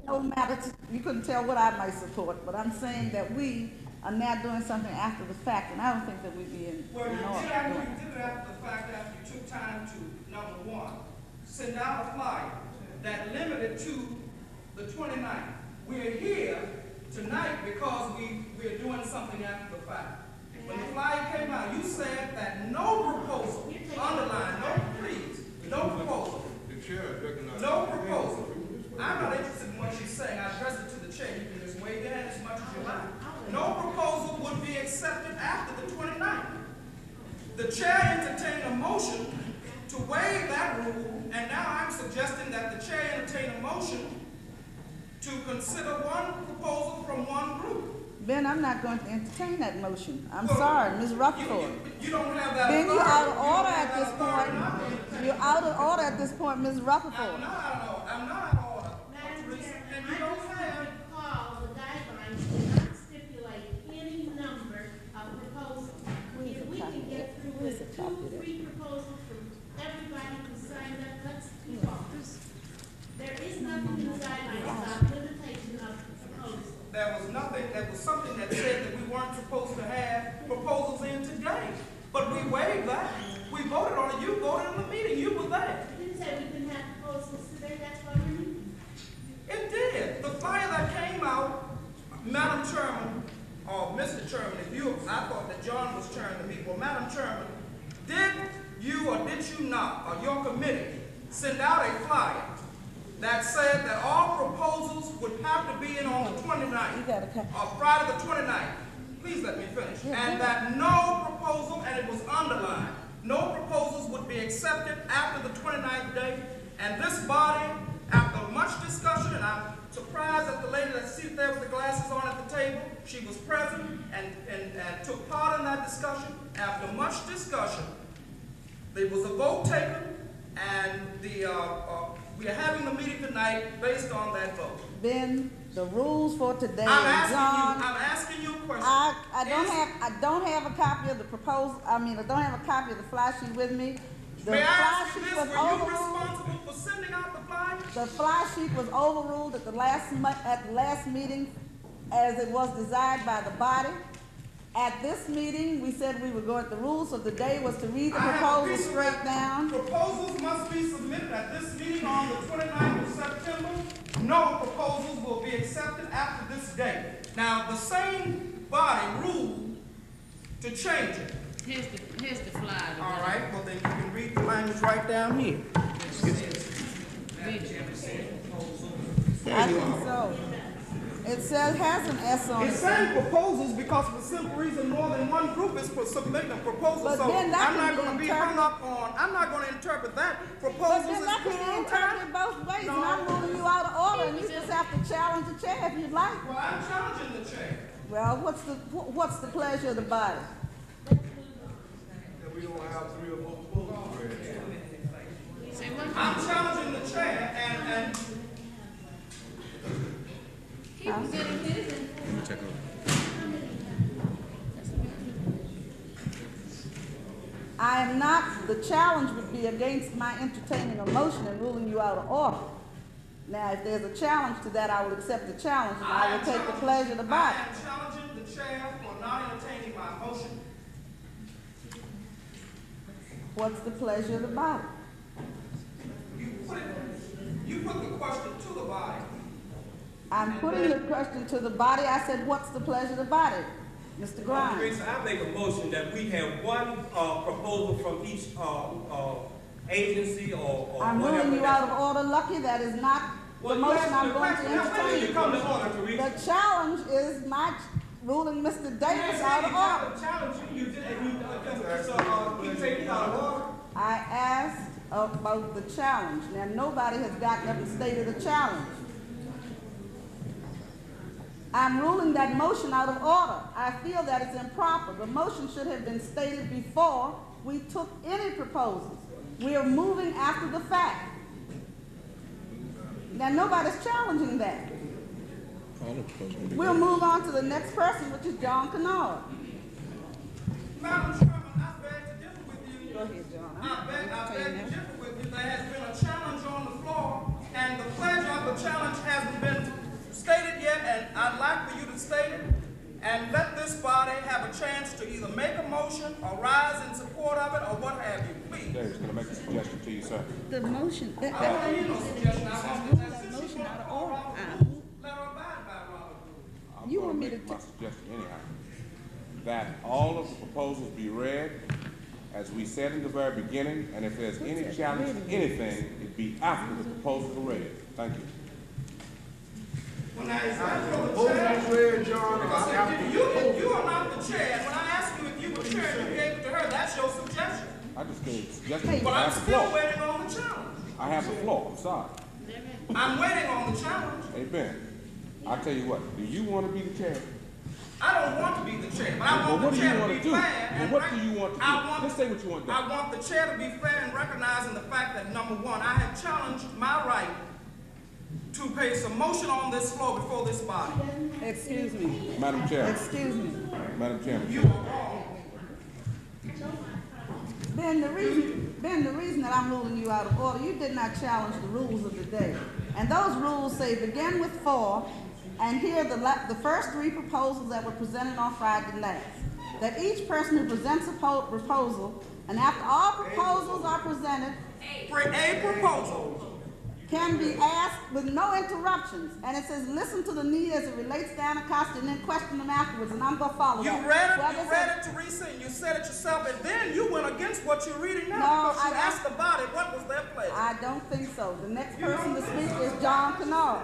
no matter, you couldn't tell what I might support, but I'm saying that we are now doing something after the fact, and I don't think that we'd be in Well, you order. did it after the fact, after you took time to, number one, send out a flyer that limited to the 29th. We're here tonight because we're doing something after the fact. When the flyer came out, you said that no proposal, underline, no, please, no proposal. No proposal. I'm not interested in what she's saying. I addressed it to the chair. You can just wave your hand as much as you like. No proposal would be accepted after the 29th. The chair entertained a motion to waive that rule, and now I'm suggesting that the chair entertain a motion to consider one proposal from one group. Ben, I'm not going to entertain that motion. I'm sorry, Ms. Rutherford. You don't have that. Ben, you're out of order at this point. You're out of order at this point, Ms. Rutherford. I'm not out of order. I'm not out of order. Madam Chair, And you don't have. recall the guidelines do not stipulate any number of proposals. If we can get through with 2 or 3 proposals from everybody who signed up, let's do all. There is nothing in the guidelines about limitation of proposals. There was nothing, there was something that said that we weren't supposed to have proposals in today. But we waived that. We voted on it. You voted in the meeting. You were there. You didn't say we couldn't have proposals today, that's why we're meeting. It did. The flyer that came out, Madam Chairman, or Mr. Chairman, I thought that John was chairing the meeting. Well, Madam Chairman, did you or did you not, or your committee, send out a flyer that said that all proposals would have to be in on the 29th, or Friday the 29th? Please let me finish. And that no proposal, and it was underlined, no proposals would be accepted after the 29th day. And this body, after much discussion, and I'm surprised that the lady that's seated there with the glasses on at the table, she was present and took part in that discussion. After much discussion, there was a vote taken, and we are having the meeting tonight based on that vote. Ben, the rules for today. I'm asking you a question. I don't have a copy of the proposal. I don't have a copy of the fly sheet with me. May I ask you this? Were you responsible for sending out the flyer? The fly sheet was overruled at the last meeting as it was desired by the body. At this meeting, we said we were going, the rules of the day was to read the proposal straight down. Proposals must be submitted at this meeting on the 29th of September. No proposals will be accepted after this date. Now, the same body ruled to change it. Here's the flyer. All right, well then you can read the language right down here. I think so. It says, has an S on it. It's saying proposals because for the simple reason more than one group is submitting a proposal. But so then I'm not going to be hung up on, I'm not going to interpret that. Proposals But then is that can be interpreted both ways, and I'm ruling you out of order, and you just have to challenge the chair if you'd like. Well, I'm challenging the chair. Well, what's the pleasure of the body? That we don't have 3 or 4 proposals ready. I'm challenging the chair, and He was getting his. I am not, the challenge would be against my entertaining a motion and ruling you out of order. Now, if there's a challenge to that, I will accept the challenge, and I will take the pleasure of the body. I am challenging the chair for not entertaining my motion. What's the pleasure of the body? You put the question to the body. I'm putting the question to the body. I said, what's the pleasure of the body? Mr. Grimes. Teresa, I make a motion that we have one proposal from each agency or I'm whatever. ruling you out of order, Lucky. That is not the motion I'm going to entertain. You come to order, Teresa. The challenge is my ruling Mr. Davis out of order. Challenge you did, you take it out of order. I asked about the challenge. Now, nobody has gotten up and stated a challenge. I'm ruling that motion out of order. I feel that it's improper. The motion should have been stated before we took any proposals. We are moving after the fact. Now, nobody's challenging that. We'll move on to the next person, which is John Kennard. Madam Chairman, I beg to differ with you. Go ahead, John. I beg to differ with you. There has been a challenge on the floor, and the pleasure of the challenge has been and I'd like for you to state it, and let this body have a chance to either make a motion or rise in support of it, or what have you, please. Davis, can I make a suggestion to you, sir? The motion, I don't want to hear no suggestion. I want to, that since motion you out of want order. to rules, let her abide by Robert rules. I'm You gonna want me make to my suggestion anyhow. That all of the proposals be read, as we said in the very beginning, and if there's any challenge to anything, it be after the proposals are read. Thank you. When I ask for the Proposals chair, read, John, because after you are not the chair, and when I asked you if you were chair and you gave it to her, that's your suggestion. I just gave a suggestion. But I I'm have the still floor. waiting on the challenge. I have the floor. I'm sorry. I'm waiting on the challenge. Hey, Ben, I'll tell you what. Do you want to be the chair? I don't want to be the chair, but I Well, want what the do you chair to want be to do? fair. Well, and what do you want to do? Just say what you want to do. I want the chair to be fair and recognizing the fact that, number one, I have challenged my right to place a motion on this floor before this body. excuse me, Madam Chair. excuse me. Madam Chairman. You are wrong. Ben, the reason that I'm ruling you out of order, you did not challenge the rules of the day. And those rules say begin with 4, and here the first 3 proposals that were presented on Friday last. That each person who presents a proposal, and after all proposals are presented, For a proposal. can be asked with no interruptions. And it says listen to the need as it relates to Anacostia, and then question them afterwards, and I'm gonna follow You that. read it, Teresa, and you said it yourself, and then you went against what you're reading now No, because you I- asked the body what was their pleasure. I don't think so. The next person to speak is John Kennard.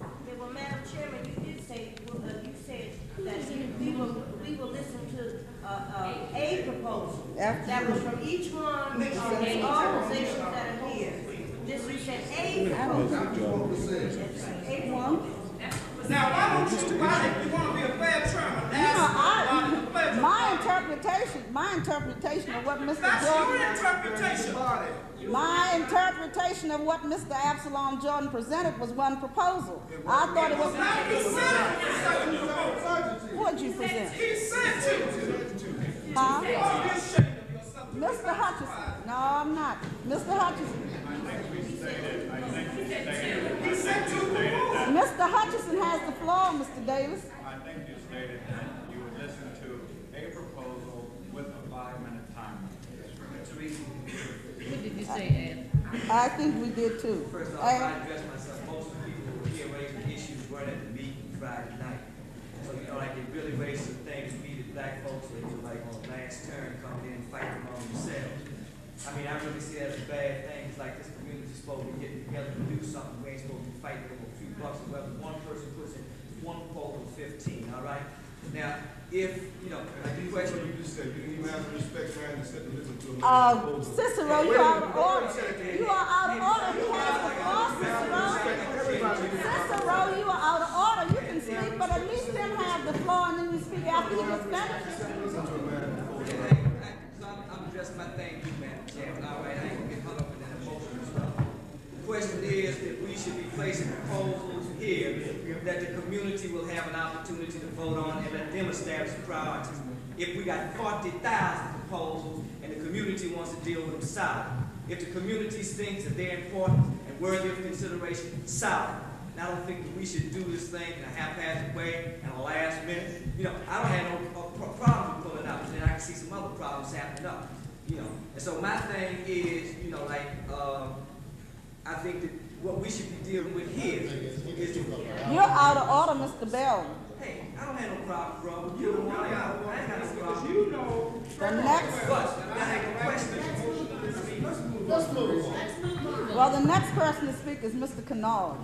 Yeah, well, Madam Chairman, you did say, you said that we will listen to, a proposal. After- That was from each one of the organizations that are here. This, you said a proposal. A one. Now, why don't you, if you want to be a fair chairman, ask the body the pleasure? My interpretation of what Mr. That's your Jordan, interpretation. my interpretation of what Mr. Absalom Jordan presented was one proposal. I thought it was, Now, he said the second proposal. what'd you present? He said to. Huh? Oh, you're ashamed of yourself. Mr. Hutchison. No, I'm not. Mr. Hutchison. He said 2 proposals. Mr. Hutchison has the floor, Mr. Davis. I think you stated that you would listen to a proposal with a 5-minute time. What did you say, Ed? I think we did too. First off, I address myself. Most of the people who were here raising issues weren't at the meeting Friday night. So, you know, like it really raised some things, we the black folks that were like on last turn coming in and fighting among themselves. I mean, I really see that as a bad thing. It's like this community's supposed to be getting together to do something. We ain't supposed to be fighting over a few bucks or whether one person puts in one proposal 15, all right? Now, if, you know, like the question, You just said, you didn't even have the respect, man, to sit and listen to a Cicero, you are out of order. You are out of order. He has the floor, Cicero. Cicero, you are out of order. You can speak, but at least him have the floor and then you speak after he was finished. I'm addressing my thing, you man, Chairman. All right, I ain't gonna get hung up in that emotional stuff. The question is that we should be placing proposals here that the community will have an opportunity to vote on and let them establish priorities. If we got 40,000 proposals and the community wants to deal with them, solid. If the community thinks that they're important and worthy of consideration, solid. And I don't think that we should do this thing in a haphazard way and a last minute. You know, I don't have no problem with pulling out, but then I can see some other problems happening up. You know, and so my thing is, you know, like, I think that what we should be dealing with here is You're out of order, Mr. Bell. hey, I don't have no problem, bro. You don't want to I ain't got no problem. You know. The next, But I have a question. well, the next person to speak is Mr. Kennard.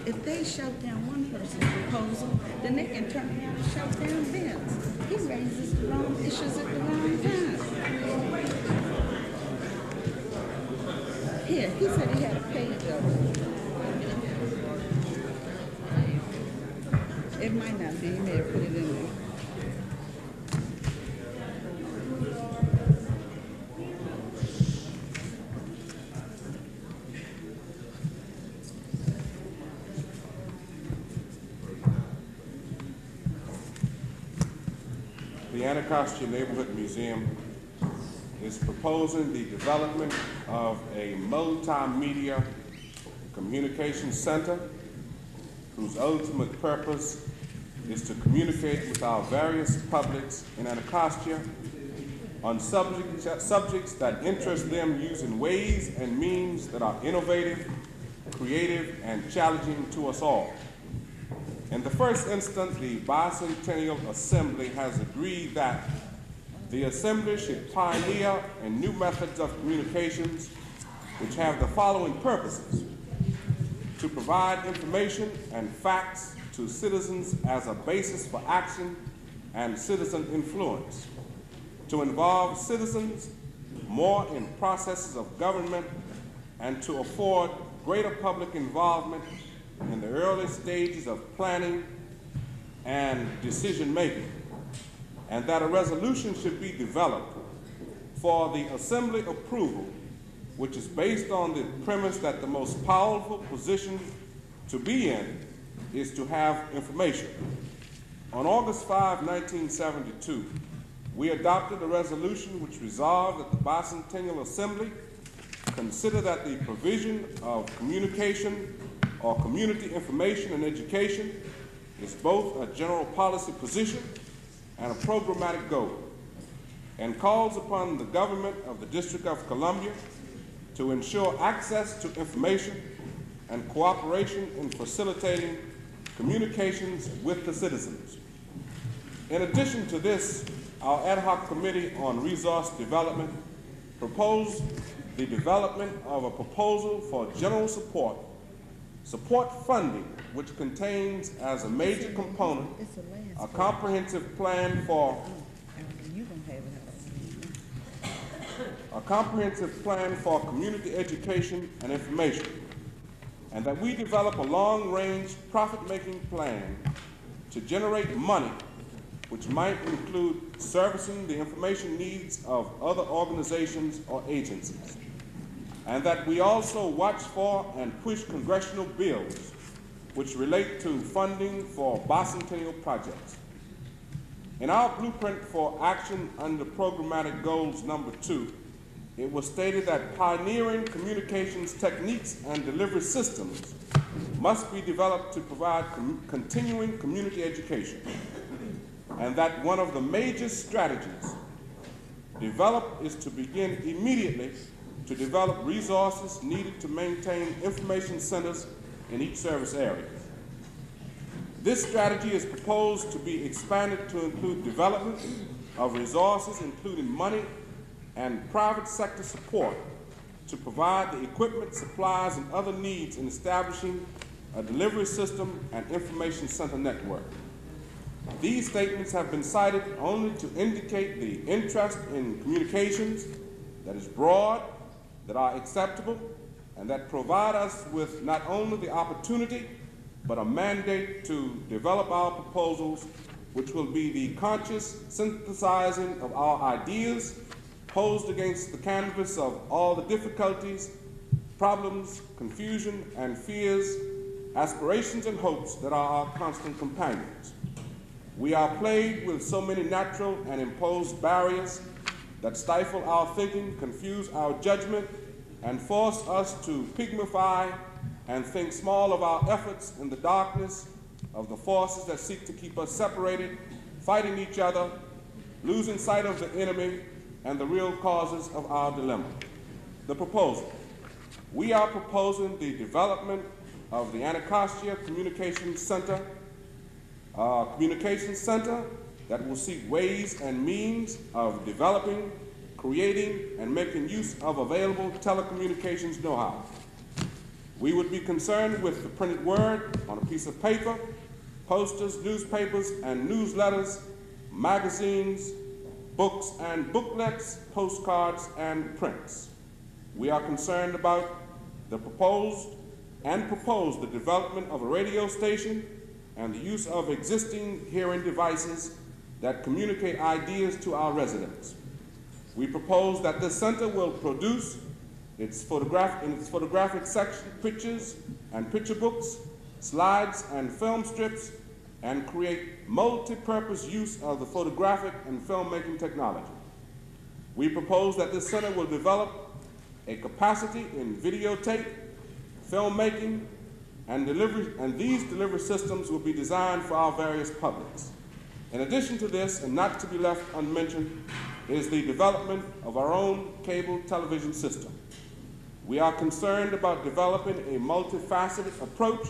If they shout down one person's proposal, then they can turn around and shout down Ben's. He raises the wrong issues at the wrong time. Here, he said he had a page of it. It might not be, he may have put it in there. The Anacostia Neighborhood Museum is proposing the development of a multimedia communication center whose ultimate purpose is to communicate with our various publics in Anacostia on subjects that interest them using ways and means that are innovative, creative, and challenging to us all. In the first instance, the Bicentennial Assembly has agreed that the Assembly should pioneer in new methods of communications which have the following purposes: to provide information and facts to citizens as a basis for action and citizen influence, to involve citizens more in processes of government, and to afford greater public involvement in the early stages of planning and decision-making, and that a resolution should be developed for the Assembly approval, which is based on the premise that the most powerful position to be in is to have information. On August 5, 1972, we adopted a resolution which resolved that the Bicentennial Assembly consider that the provision of communication or community information and education is both a general policy position and a programmatic goal, and calls upon the government of the District of Columbia to ensure access to information and cooperation in facilitating communications with the citizens. In addition to this, our ad hoc committee on resource development proposed the development of a proposal for general support funding, which contains as a major component a comprehensive plan for community education and information, and that we develop a long-range profit-making plan to generate money which might include servicing the information needs of other organizations or agencies, and that we also watch for and push congressional bills which relate to funding for bicentennial projects. In our blueprint for action under programmatic goals number 2, it was stated that pioneering communications techniques and delivery systems must be developed to provide continuing community education, and that one of the major strategies developed is to begin immediately to develop resources needed to maintain information centers in each service area. This strategy is proposed to be expanded to include development of resources, including money and private sector support, to provide the equipment, supplies, and other needs in establishing a delivery system and information center network. These statements have been cited only to indicate the interest in communications that is broad, that are acceptable, and that provide us with not only the opportunity, but a mandate to develop our proposals, which will be the conscious synthesizing of our ideas posed against the canvas of all the difficulties, problems, confusion, and fears, aspirations, and hopes that are our constant companions. We are plagued with so many natural and imposed barriers that stifle our thinking, confuse our judgment, and force us to pigmify and think small of our efforts in the darkness of the forces that seek to keep us separated, fighting each other, losing sight of the enemy and the real causes of our dilemma. The proposal. We are proposing the development of the Anacostia Communications Center, that will seek ways and means of developing, creating, and making use of available telecommunications know-how. We would be concerned with the printed word on a piece of paper, posters, newspapers, and newsletters, magazines, books and booklets, postcards, and prints. We are concerned about the proposed the development of a radio station and the use of existing hearing devices that communicate ideas to our residents. We propose that this center will produce in its photographic section pictures and picture books, slides and film strips, and create multi-purpose use of the photographic and filmmaking technology. We propose that this center will develop a capacity in videotape, filmmaking, and delivery, and these delivery systems will be designed for our various publics. In addition to this, and not to be left unmentioned, is the development of our own cable television system. We are concerned about developing a multifaceted approach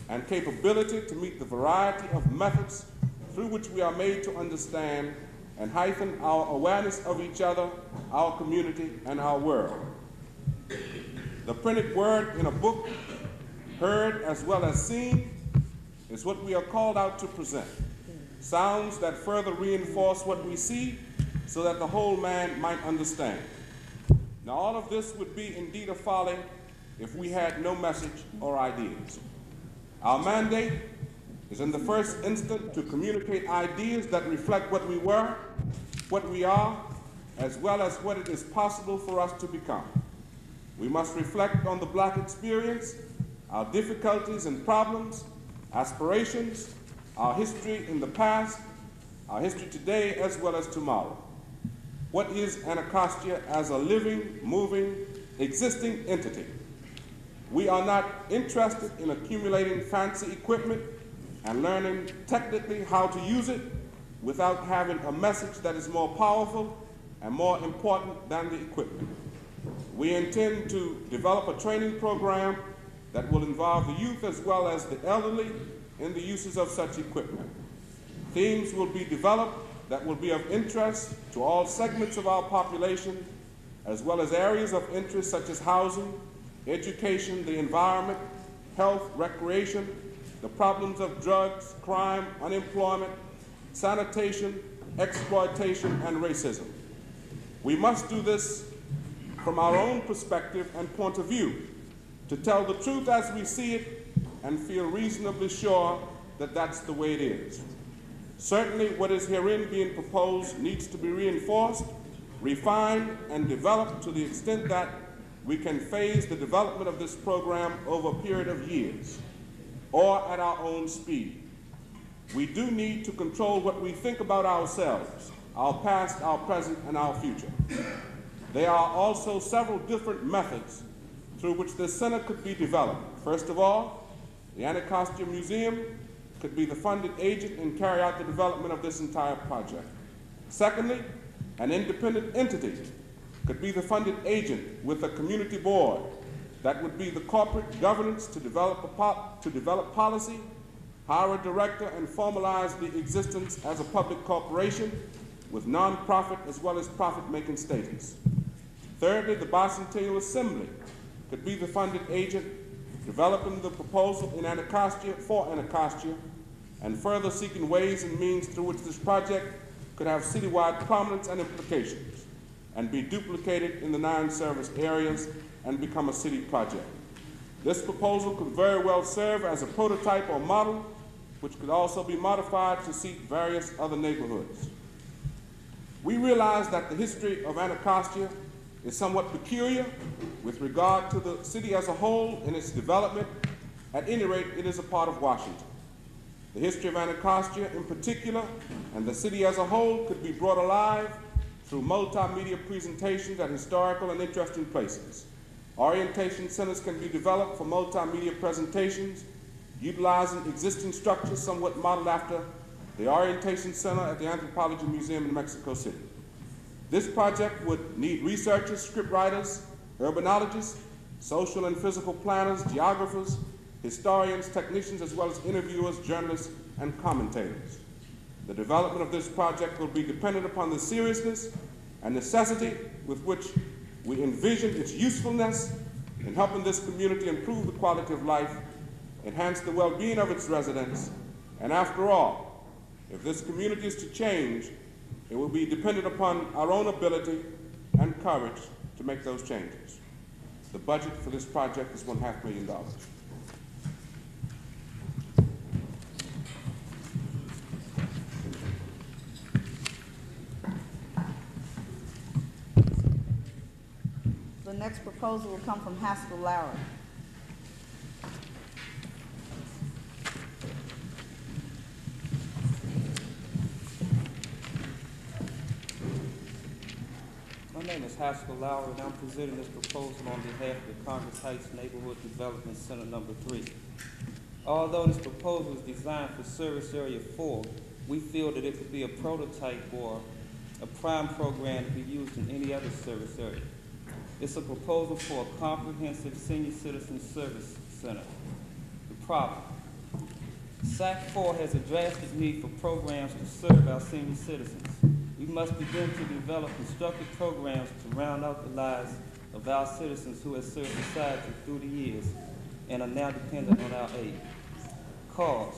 and capability to meet the variety of methods through which we are made to understand and heighten our awareness of each other, our community, and our world. The printed word in a book, heard as well as seen, is what we are called out to present. Sounds that further reinforce what we see so that the whole man might understand. Now, all of this would be indeed a folly if we had no message or ideas. Our mandate is in the first instance to communicate ideas that reflect what we were, what we are, as well as what it is possible for us to become. We must reflect on the Black experience, our difficulties and problems, aspirations, our history in the past, our history today, as well as tomorrow. What is Anacostia as a living, moving, existing entity? We are not interested in accumulating fancy equipment and learning technically how to use it without having a message that is more powerful and more important than the equipment. We intend to develop a training program that will involve the youth as well as the elderly in the uses of such equipment. Themes will be developed that will be of interest to all segments of our population, as well as areas of interest such as housing, education, the environment, health, recreation, the problems of drugs, crime, unemployment, sanitation, exploitation, and racism. We must do this from our own perspective and point of view, to tell the truth as we see it and feel reasonably sure that that's the way it is. Certainly, what is herein being proposed needs to be reinforced, refined, and developed to the extent that we can phase the development of this program over a period of years, or at our own speed. We do need to control what we think about ourselves, our past, our present, and our future. There are also several different methods through which this center could be developed. First of all, the Anacostia Museum could be the funded agent and carry out the development of this entire project. Secondly, an independent entity could be the funded agent with a community board that would be the corporate governance to develop policy, hire a director, and formalize the existence as a public corporation with nonprofit as well as profit-making status. Thirdly, the Bicentennial Assembly could be the funded agent developing the proposal in Anacostia for Anacostia, and further seeking ways and means through which this project could have citywide prominence and implications, and be duplicated in the 9 service areas and become a city project. This proposal could very well serve as a prototype or model, which could also be modified to suit various other neighborhoods. We realize that the history of Anacostia is somewhat peculiar with regard to the city as a whole in its development. At any rate, it is a part of Washington. The history of Anacostia in particular, and the city as a whole, could be brought alive through multimedia presentations at historical and interesting places. Orientation centers can be developed for multimedia presentations, utilizing existing structures somewhat modeled after the Orientation Center at the Anthropology Museum in Mexico City. This project would need researchers, scriptwriters, urbanologists, social and physical planners, geographers, historians, technicians, as well as interviewers, journalists, and commentators. The development of this project will be dependent upon the seriousness and necessity with which we envision its usefulness in helping this community improve the quality of life, enhance the well-being of its residents, and after all, if this community is to change, it will be dependent upon our own ability and courage to make those changes. The budget for this project is $500,000. The next proposal will come from Haskell Lowry. name is Haskell Lowry, and I'm presenting this proposal on behalf of the Congress Heights Neighborhood Development Center number 3. Although this proposal is designed for Service Area 4, we feel that it could be a prototype or a prime program to be used in any other service area. It's a proposal for a comprehensive senior citizen service center. The problem: SAC 4 has a drastic need for programs to serve our senior citizens. We must begin to develop constructive programs to round out the lives of our citizens who have served society through the years and are now dependent on our aid. Cause: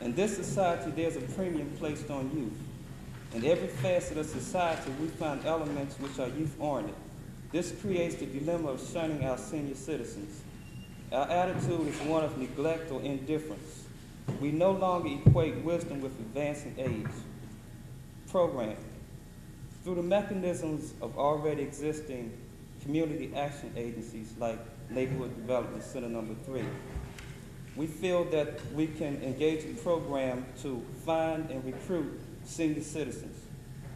in this society, there's a premium placed on youth. In every facet of society, we find elements which are youth-oriented. This creates the dilemma of shunning our senior citizens. Our attitude is one of neglect or indifference. We no longer equate wisdom with advancing age. Program: through the mechanisms of already existing community action agencies like Neighborhood Development Center number 3, we feel that we can engage a program to find and recruit senior citizens.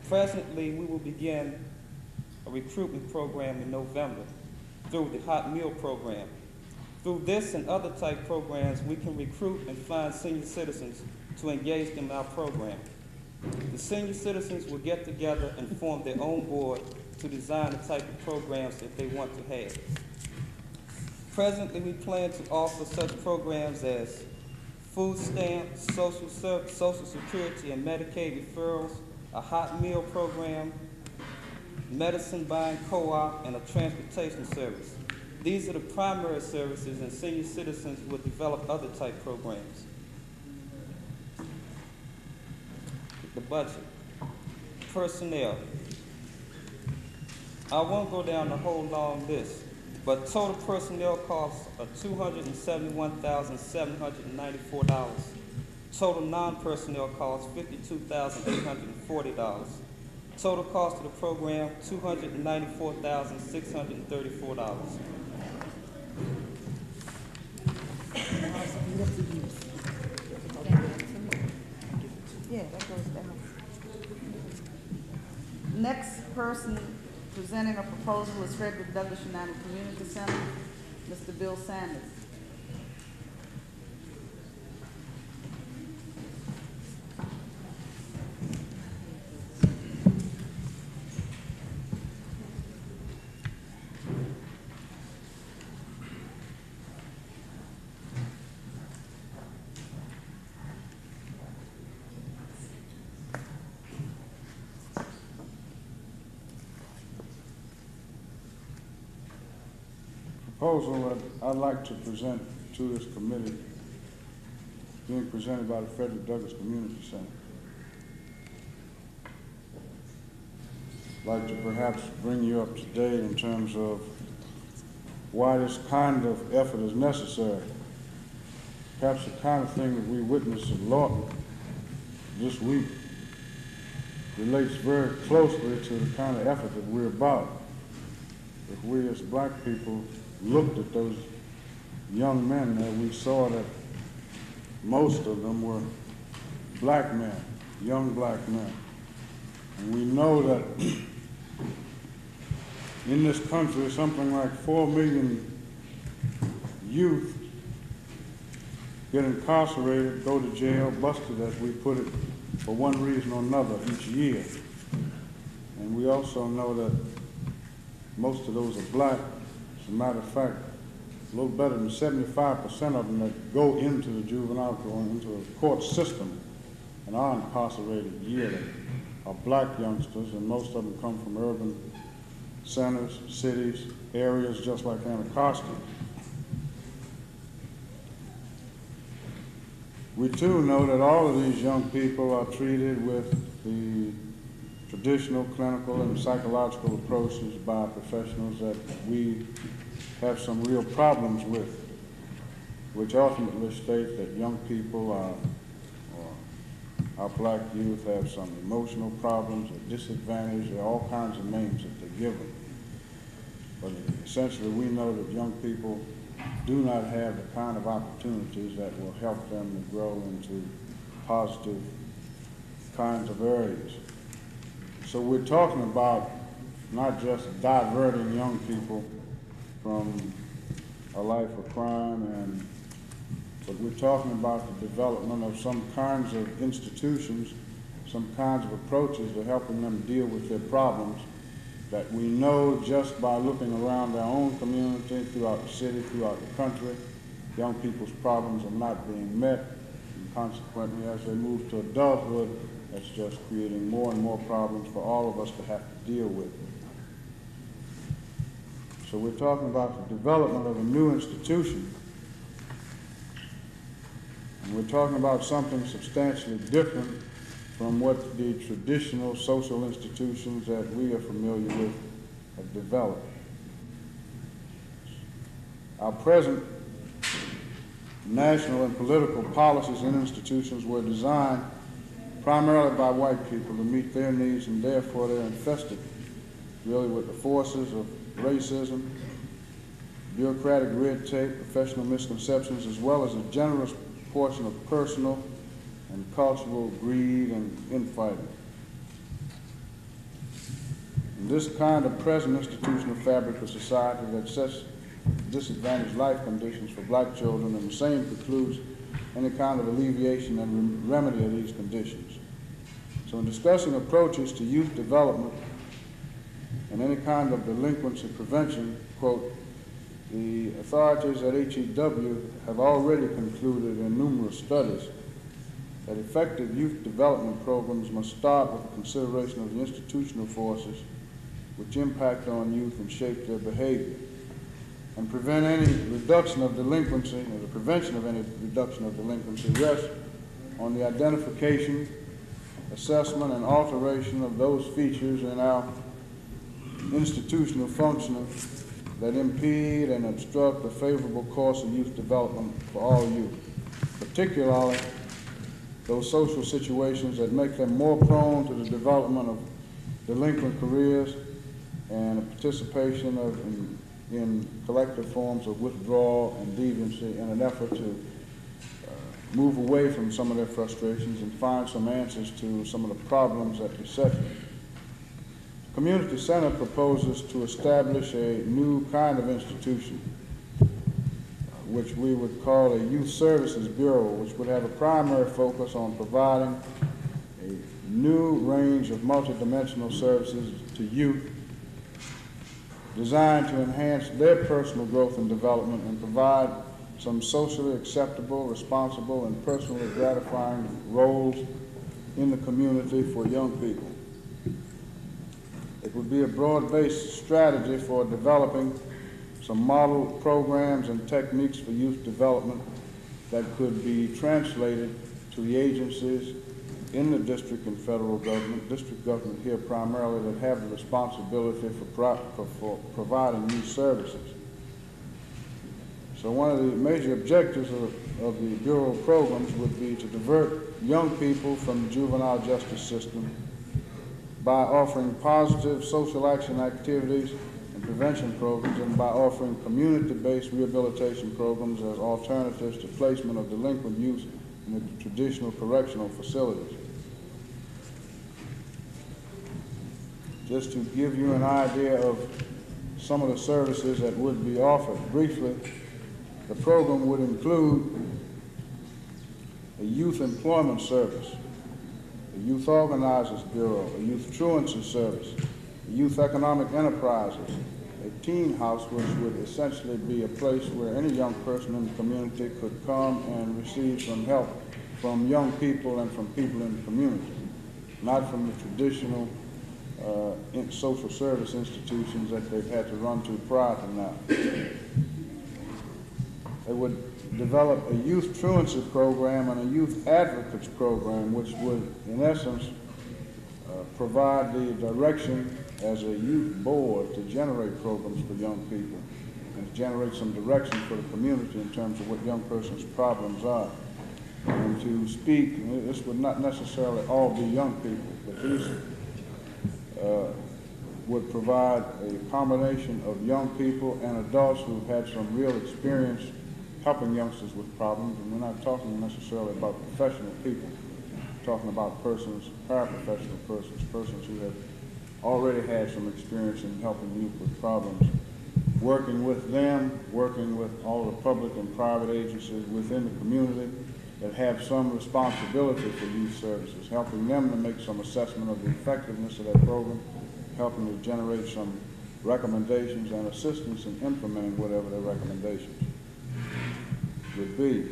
Presently, we will begin a recruitment program in November through the Hot Meal Program. Through this and other type programs, we can recruit and find senior citizens to engage in our program. The senior citizens will get together and form their own board to design the type of programs that they want to have. Presently, we plan to offer such programs as food stamps, Social Security and Medicaid referrals, a hot meal program, medicine buying co-op, and a transportation service. These are the primary services, and senior citizens will develop other type programs. The budget. Personnel. I won't go down the whole long list, but total personnel costs are $271,794. Total non-personnel costs, $52,840. Total cost of the program, $294,634. Yeah, that goes down. Next person presenting a proposal is Frederick Douglass United Community Center, Mr. Bill Sanders. Proposal that I'd like to present to this committee, being presented by the Frederick Douglass Community Center. I'd like to perhaps bring you up to date in terms of why this kind of effort is necessary. Perhaps the kind of thing that we witnessed in Lawton this week relates very closely to the kind of effort that we're about. If we as black people looked at those young men there, we saw that most of them were black men, young black men. And we know that in this country, something like 4 million youth get incarcerated, go to jail, busted as we put it, for one reason or another each year. And we also know that most of those are black. As a matter of fact, a little better than 75% of them that go into the juvenile, go into the court system and are incarcerated yearly are black youngsters, and most of them come from urban centers, cities, areas just like Anacostia. We too know that all of these young people are treated with the traditional clinical and psychological approaches by professionals that we have some real problems with, which ultimately state that young people or our black youth have some emotional problems or disadvantage. There are all kinds of names that they give them. But essentially we know that young people do not have the kind of opportunities that will help them to grow into positive kinds of areas. So we're talking about not just diverting young people from a life of crime, but we're talking about the development of some kinds of institutions, some kinds of approaches to helping them deal with their problems that we know just by looking around our own community, throughout the city, throughout the country, young people's problems are not being met, and consequently, as they move to adulthood, that's just creating more and more problems for all of us to have to deal with. So we're talking about the development of a new institution, and we're talking about something substantially different from what the traditional social institutions that we are familiar with have developed. Our present national and political policies and institutions were designed primarily by white people to meet their needs, and therefore they're infested really with the forces of racism, bureaucratic red tape, professional misconceptions, as well as a generous portion of personal and cultural greed and infighting. And this kind of present institutional fabric of society that sets disadvantaged life conditions for black children, and the same precludes any kind of alleviation and remedy of these conditions. So in discussing approaches to youth development and any kind of delinquency prevention, quote, the authorities at HEW have already concluded in numerous studies that effective youth development programs must start with the consideration of the institutional forces which impact on youth and shape their behavior, and prevent any reduction of delinquency, or the prevention of any reduction of delinquency rests on the identification, assessment, and alteration of those features in our institutional functioning that impede and obstruct a favorable course of youth development for all youth, particularly those social situations that make them more prone to the development of delinquent careers and a participation in collective forms of withdrawal and deviancy in an effort to move away from some of their frustrations and find some answers to some of the problems that beset them. The Community Center proposes to establish a new kind of institution, which we would call a Youth Services Bureau, which would have a primary focus on providing a new range of multidimensional services to youth designed to enhance their personal growth and development and provide some socially acceptable, responsible, and personally gratifying roles in the community for young people. It would be a broad-based strategy for developing some model programs and techniques for youth development that could be translated to the agencies in the district and federal government, district government here primarily, that have the responsibility for providing these services. So one of the major objectives of the Bureau programs would be to divert young people from the juvenile justice system by offering positive social action activities and prevention programs, and by offering community-based rehabilitation programs as alternatives to placement of delinquent youth in the traditional correctional facilities. Just to give you an idea of some of the services that would be offered briefly, the program would include a youth employment service, a youth organizers bureau, a youth truancy service, a youth economic enterprises, a teen house, which would essentially be a place where any young person in the community could come and receive some help from young people and from people in the community, not from the traditional social service institutions that they've had to run to prior to now. They would develop a youth truancy program and a youth advocates program, which would, in essence, provide the direction as a youth board to generate programs for young people and to generate some direction for the community in terms of what young person's problems are. And to speak, this would not necessarily all be young people, but these would provide a combination of young people and adults who've had some real experience helping youngsters with problems. And we're not talking necessarily about professional people. We're talking about persons, paraprofessional persons, persons who have already had some experience in helping youth with problems, working with them, working with all the public and private agencies within the community that have some responsibility for youth services, helping them to make some assessment of the effectiveness of that program, helping to generate some recommendations and assistance in implementing whatever their recommendations would be.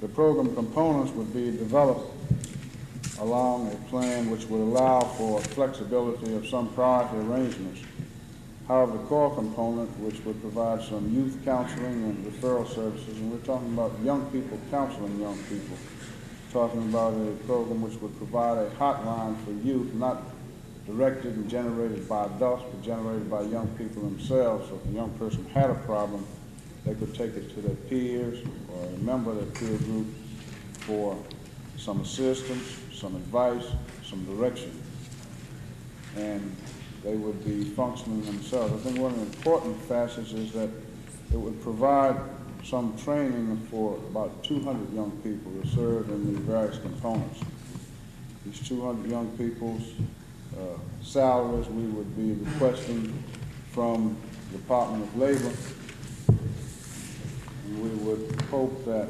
The program components would be developed along a plan which would allow for flexibility of some priority arrangements. However, the core component, which would provide some youth counseling and referral services, and we're talking about young people counseling young people, talking about a program which would provide a hotline for youth, not directed and generated by adults, but generated by young people themselves. So if a young person had a problem, they could take it to their peers or a member of their peer group for some assistance, some advice, some direction, and they would be functioning themselves. I think one of the important facets is that it would provide some training for about 200 young people to serve in the various components. These 200 young people's salaries we would be requesting from the Department of Labor. And we would hope that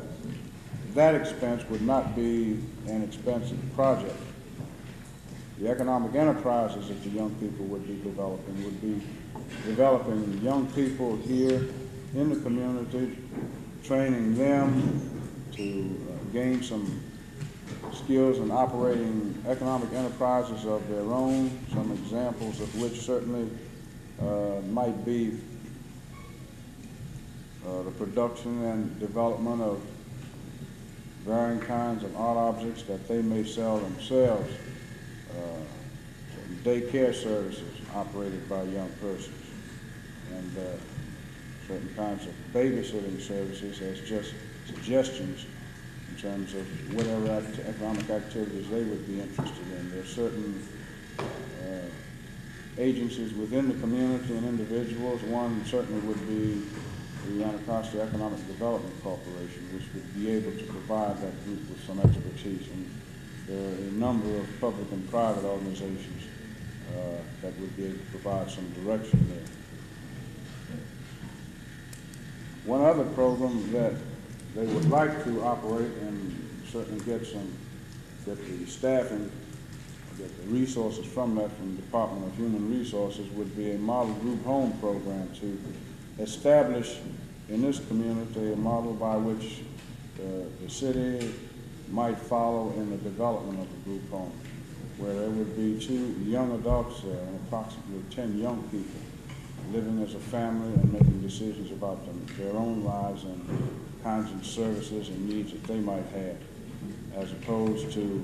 that expense would not be an expensive project. The economic enterprises that the young people would be developing young people here in the community, training them to gain some skills in operating economic enterprises of their own, some examples of which certainly might be the production and development of varying kinds of art objects that they may sell themselves, daycare services operated by young persons, and certain kinds of babysitting services as just suggestions in terms of whatever economic activities they would be interested in. There are certain agencies within the community and individuals. One certainly would be the Anacostia Economic Development Corporation, which would be able to provide that group with some expertise. And there are a number of public and private organizations that would be able to provide some direction there. One other program that they would like to operate and certainly get the staffing, get the resources from that from the Department of Human Resources, would be a model group home program to establish in this community a model by which the city might follow in the development of a group home, where there would be 2 young adults there and approximately 10 young people living as a family and making decisions about their own lives and kinds of services and needs that they might have, as opposed to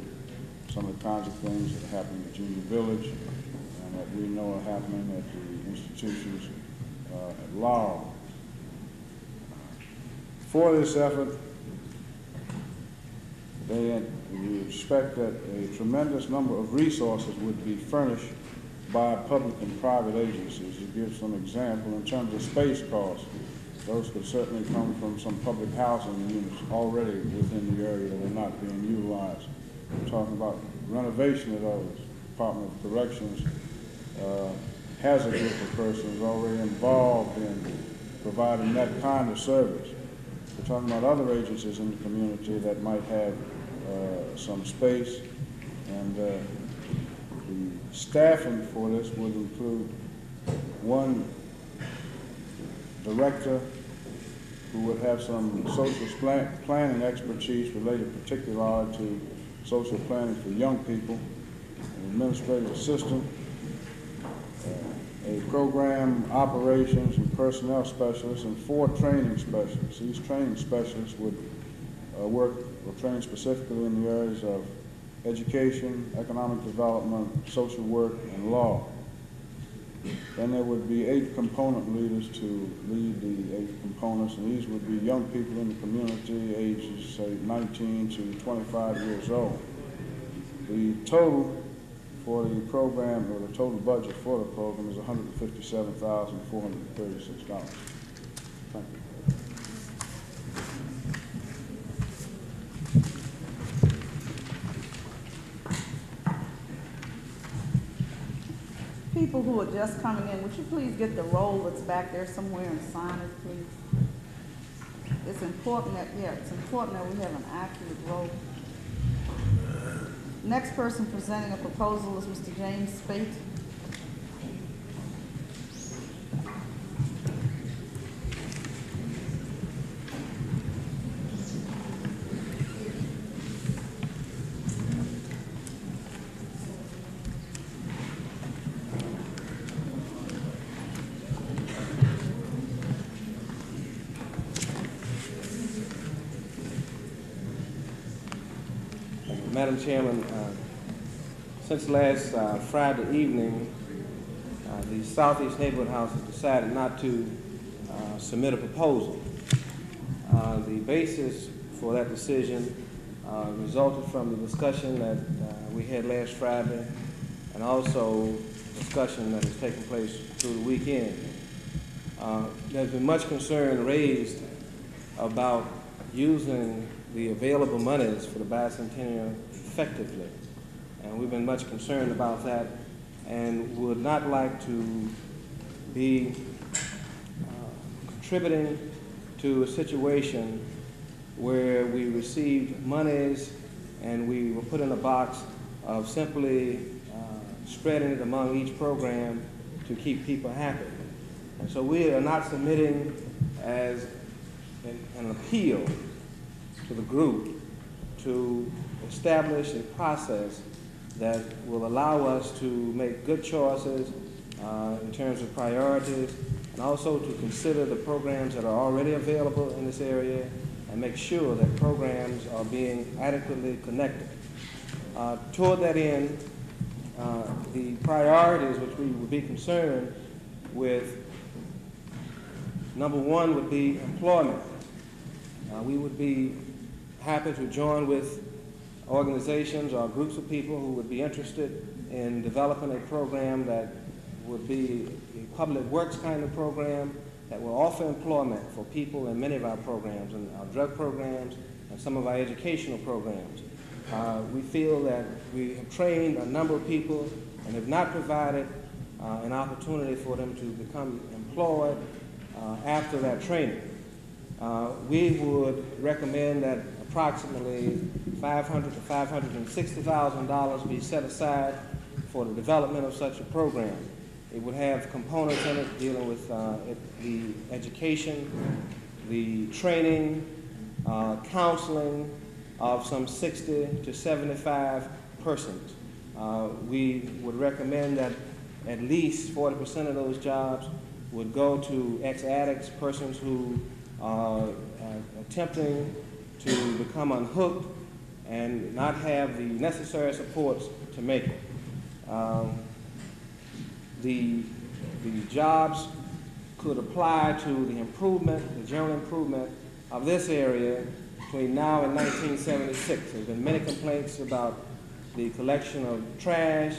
some of the kinds of things that are happening at Junior Village and that we know are happening at the institutions at law. For this effort, we expect that a tremendous number of resources would be furnished by public and private agencies. To give some example, in terms of space costs, those could certainly come from some public housing units already within the area that are not being utilized. We're talking about renovation of those. Department of Corrections has a group of persons already involved in providing that kind of service. We're talking about other agencies in the community that might have some space, and the staffing for this would include one director who would have some social planning expertise related particularly to social planning for young people, an administrative assistant, a program operations and personnel specialist, and 4 training specialists. These training specialists would work or train specifically in the areas of education, economic development, social work, and law. Then there would be 8 component leaders to lead the 8 components, and these would be young people in the community, ages, say, 19 to 25 years old. The total for the program, or the total budget for the program, is $157,436. Thank you. people who are just coming in, would you please get the roll that's back there somewhere and sign it, please? It's important that, yeah, it's important that we have an accurate roll. Next person presenting a proposal is Mr. James Spate. Madam Chairman, since last Friday evening, the Southeast Neighborhood House has decided not to submit a proposal. The basis for that decision resulted from the discussion that we had last Friday and also discussion that has taken place through the weekend. There's been much concern raised about using the available monies for the bicentennial effectively. And we've been much concerned about that and would not like to be contributing to a situation where we received monies and we were put in a box of simply spreading it among each program to keep people happy. And so we are not submitting as an appeal to the group to establish a process that will allow us to make good choices in terms of priorities and also to consider the programs that are already available in this area and make sure that programs are being adequately connected. Toward that end, the priorities which we would be concerned with, number one would be employment. We would be happy to join with organizations or groups of people who would be interested in developing a program that would be a public works kind of program that will offer employment for people in many of our programs, and our drug programs and some of our educational programs. We feel that we have trained a number of people and have not provided an opportunity for them to become employed after that training. We would recommend that approximately $500,000 to $560,000 be set aside for the development of such a program. It would have components in it dealing with the education, the training, counseling of some 60 to 75 persons. We would recommend that at least 40% of those jobs would go to ex-addicts, persons who are attempting to become unhooked and not have the necessary supports to make it. The jobs could apply to the improvement, the general improvement of this area between now and 1976. There's been many complaints about the collection of trash,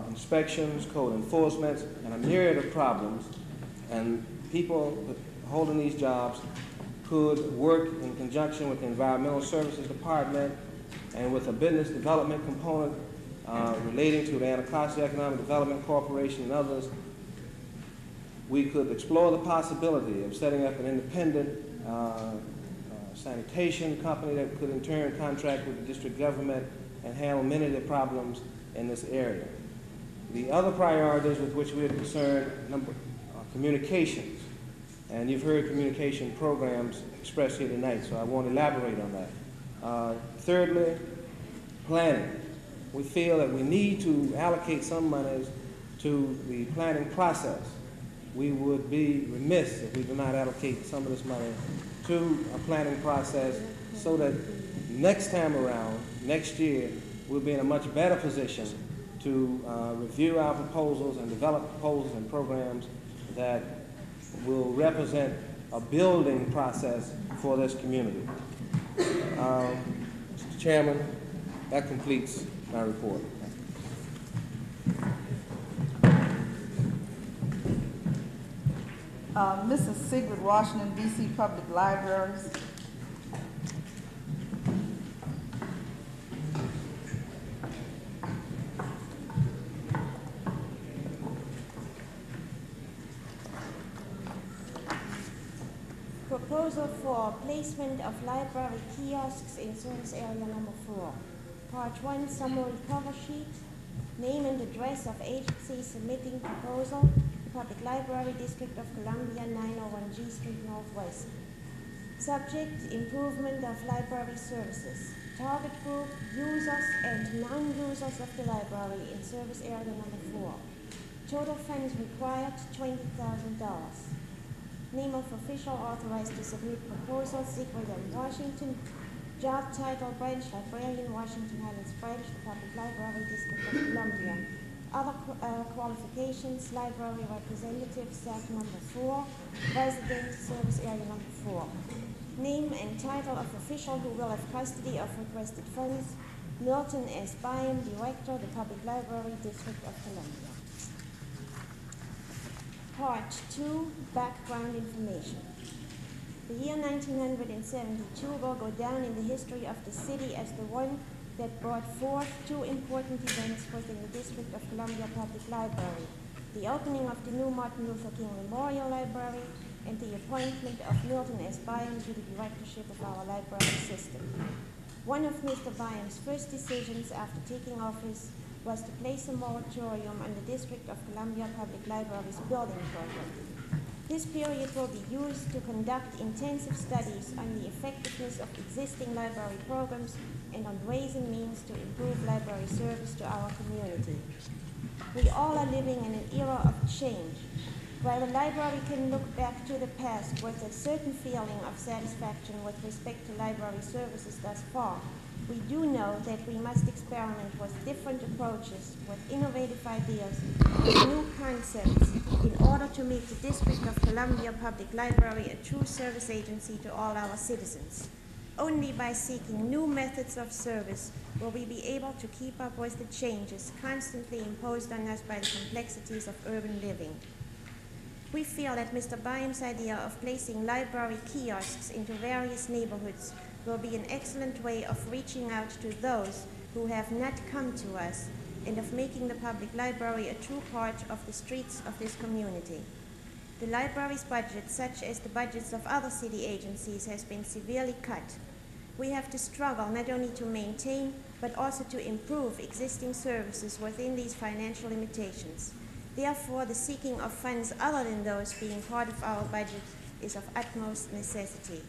inspections, code enforcement, and a myriad of problems. And people holding these jobs could work in conjunction with the Environmental Services Department and with a business development component relating to the Anacostia Economic Development Corporation and others. We could explore the possibility of setting up an independent sanitation company that could in turn contract with the district government and handle many of the problems in this area. The other priorities with which we are concerned, communications. And you've heard communication programs expressed here tonight, so I won't elaborate on that. Thirdly, planning. We feel that we need to allocate some monies to the planning process. We would be remiss if we do not allocate some of this money to a planning process so that next time around, next year, we'll be in a much better position to review our proposals and develop proposals and programs that will represent a building process for this community. Mr. Chairman, that completes my report. Mrs. Sigrid Washington, DC Public Libraries. proposal for placement of library kiosks in service area number 4. Part 1, summary cover sheet. Name and address of agency submitting proposal. Public Library, District of Columbia, 901 G Street Northwest. Subject, improvement of library services. Target group, users and non-users of the library in service area number 4. Total funds required, $20,000. Name of official authorized to submit proposal, Sigrid M. Washington. Job title, branch librarian, Washington Highlands Branch, the Public Library, District of Columbia. Other qualifications, library representative, SAC number 4, resident, service area number 4. Name and title of official who will have custody of requested funds, Milton S. Byam, Director, the Public Library, District of Columbia. Part 2, background information. The year 1972 will go down in the history of the city as the one that brought forth two important events within the District of Columbia Public Library: the opening of the new Martin Luther King Memorial Library and the appointment of Milton S. Byam to the directorship of our library system. One of Mr. Byam's first decisions after taking office was to place a moratorium on the District of Columbia Public Library's building program. This period will be used to conduct intensive studies on the effectiveness of existing library programs and on ways and means to improve library service to our community. We all are living in an era of change. While the library can look back to the past with a certain feeling of satisfaction with respect to library services thus far, we do know that we must experiment with different approaches, with innovative ideas, with new concepts, in order to make the District of Columbia Public Library a true service agency to all our citizens. Only by seeking new methods of service will we be able to keep up with the changes constantly imposed on us by the complexities of urban living. We feel that Mr. Byam's idea of placing library kiosks into various neighborhoods will be an excellent way of reaching out to those who have not come to us and of making the public library a true part of the streets of this community. The library's budget, such as the budgets of other city agencies, has been severely cut. We have to struggle not only to maintain, but also to improve existing services within these financial limitations. Therefore, the seeking of funds other than those being part of our budget is of utmost necessity.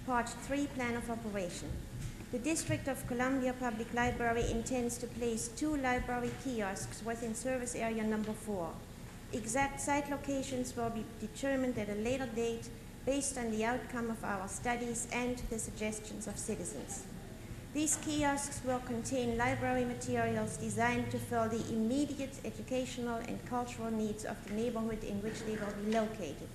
Part 3, Plan of Operation. The District of Columbia Public Library intends to place 2 library kiosks within service area number 4. Exact site locations will be determined at a later date based on the outcome of our studies and the suggestions of citizens. These kiosks will contain library materials designed to fill the immediate educational and cultural needs of the neighborhood in which they will be located.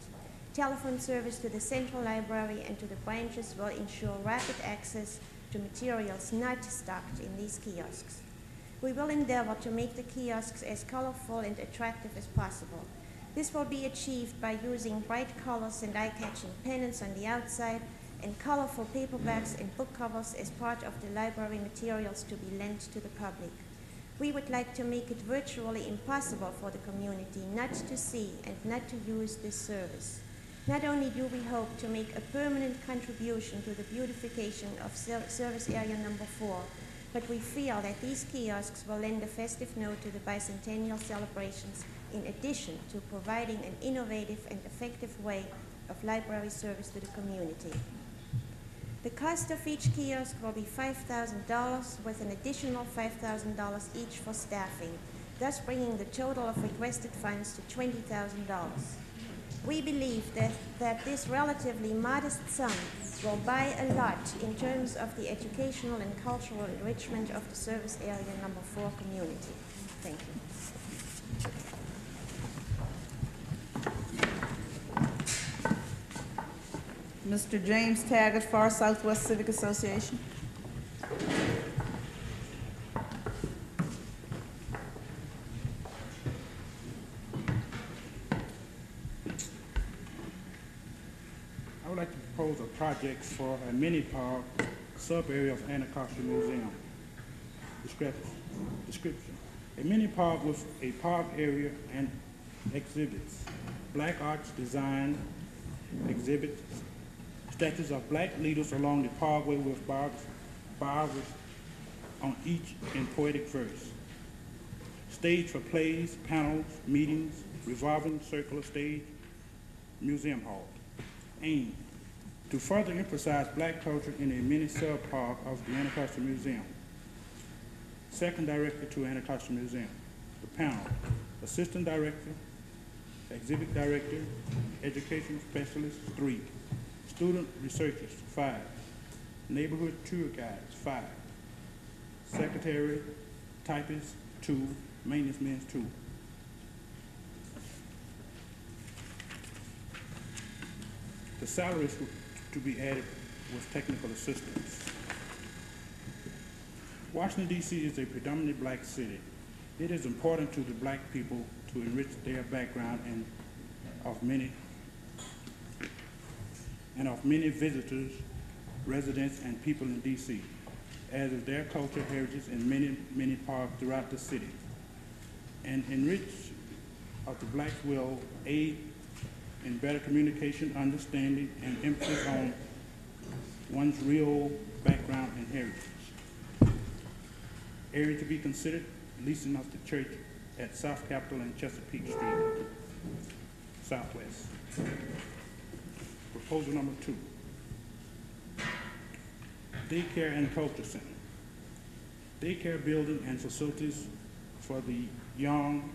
Telephone service to the central library and to the branches will ensure rapid access to materials not stocked in these kiosks. We will endeavor to make the kiosks as colorful and attractive as possible. This will be achieved by using bright colors and eye-catching pennants on the outside and colorful paperbacks and book covers as part of the library materials to be lent to the public. We would like to make it virtually impossible for the community not to see and not to use this service. Not only do we hope to make a permanent contribution to the beautification of service area number 4, but we feel that these kiosks will lend a festive note to the bicentennial celebrations in addition to providing an innovative and effective way of library service to the community. The cost of each kiosk will be $5,000 with an additional $5,000 each for staffing, thus bringing the total of requested funds to $20,000. We believe that this relatively modest sum will buy a lot in terms of the educational and cultural enrichment of the service area number 4 community. Thank you. Mr. James Taggart, Far Southwest Civic Association. I would like to propose a project for a mini park sub-area of Anacostia Museum. Description. A mini park with a park area and exhibits. Black arts design exhibits, Statues of black leaders along the parkway with barbers on each in poetic verse. Stage for plays, panels, meetings, revolving circular stage, museum hall. Aim, to further emphasize black culture in a mini sub-park of the Anacostia Museum. Second director to Anacostia Museum. The panel, assistant director, exhibit director, educational specialist, 3. Student researchers, 5. Neighborhood tour guides, 5. Secretary, typist, 2. Maintenance men, 2. The salaries to be added was technical assistance. Washington, D.C. is a predominantly black city. It is important to the black people to enrich their background and of many visitors, residents, and people in D.C., as is their culture, heritage, and many parks throughout the city. And enrich of the blacks will aid in better communication, understanding, and emphasis on one's real background and heritage. Area to be considered, leasing of the church at South Capitol and Chesapeake Street, Southwest. Proposal number 2. Daycare and Culture Center. Daycare building and facilities for the young,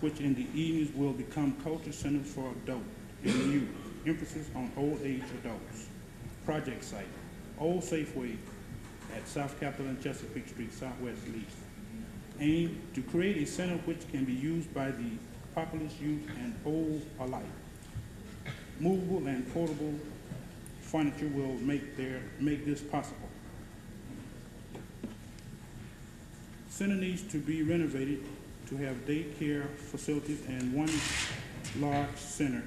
which in the evenings will become culture centers for adult and youth. Emphasis on old age adults. Project site, Old Safeway at South Capitol and Chesapeake Street, Southwest lease. Aim to create a center which can be used by the populous youth and old alike. Movable and portable furniture will make this possible. Center needs to be renovated to have daycare facilities and one large center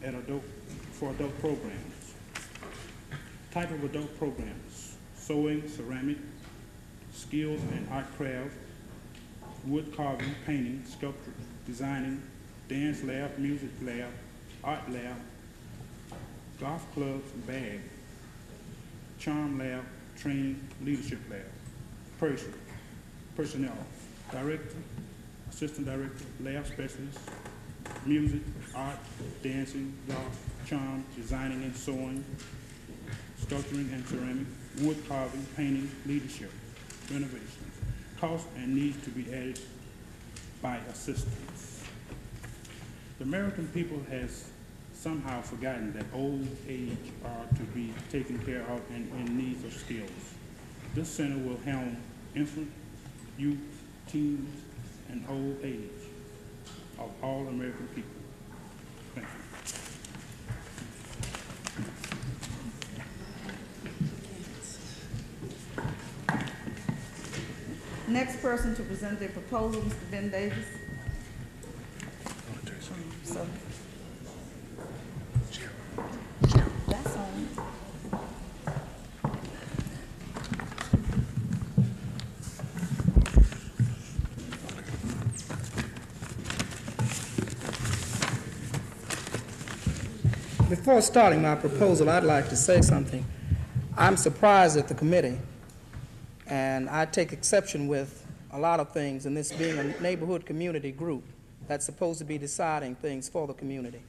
at for adult programs. Type of adult programs: sewing, ceramic, skills and art craft, wood carving, painting, sculpture, designing, dance lab, music lab, art lab, golf clubs, bag, charm lab, training, leadership lab, personnel, director, assistant director, lab specialist, music, art, dancing, golf, charm, designing and sewing, sculpturing and ceramic, wood carving, painting, leadership, renovations. Cost and needs to be added by assistance. The American people has somehow forgotten that old age are to be taken care of and in need of skills. This center will handle infant, youth, teens, and old age of all American people. Thank you. Next person to present their proposal, Mr. Ben Davis. So, that's on. Before starting my proposal, I'd like to say something. I'm surprised at the committee, and I take exception with a lot of things in this being a neighborhood community group that's supposed to be deciding things for the community.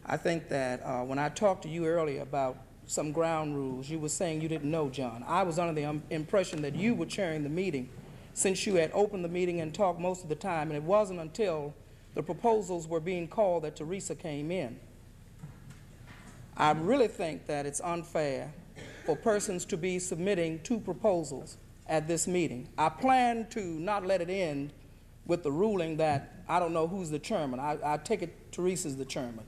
I think that when I talked to you earlier about some ground rules, you were saying you didn't know, John. I was under the impression that you were chairing the meeting since you had opened the meeting and talked most of the time, and it wasn't until the proposals were being called that Teresa came in. I really think that it's unfair for persons to be submitting 2 proposals at this meeting. I plan to not let it end with the ruling that I don't know who's the chairman. I take it Teresa's the chairman,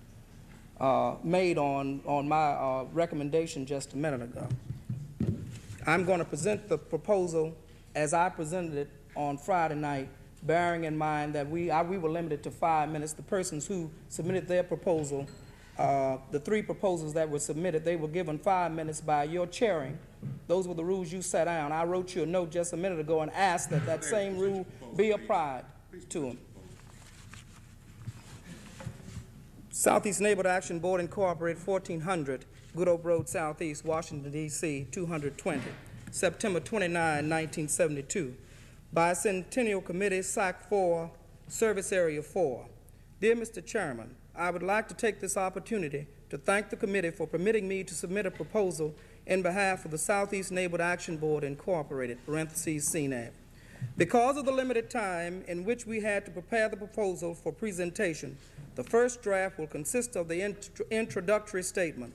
made on my recommendation just a minute ago. I'm going to present the proposal as I presented it on Friday night, bearing in mind that we were limited to 5 minutes. The persons who submitted their proposal, the 3 proposals that were submitted, they were given 5 minutes by your chairing. Those were the rules you set down. I wrote you a note just a minute ago and asked that that same rule be applied to them. Southeast Neighborhood Action Board Incorporated, 1400 Good Hope Road Southeast, Washington, D.C., 220, September 29, 1972. Bicentennial Committee, SAC 4, Service Area 4. Dear Mr. Chairman, I would like to take this opportunity to thank the committee for permitting me to submit a proposal in behalf of the Southeast Neighborhood Action Board Incorporated, parentheses CNAB. Because of the limited time in which we had to prepare the proposal for presentation, the first draft will consist of the introductory statement,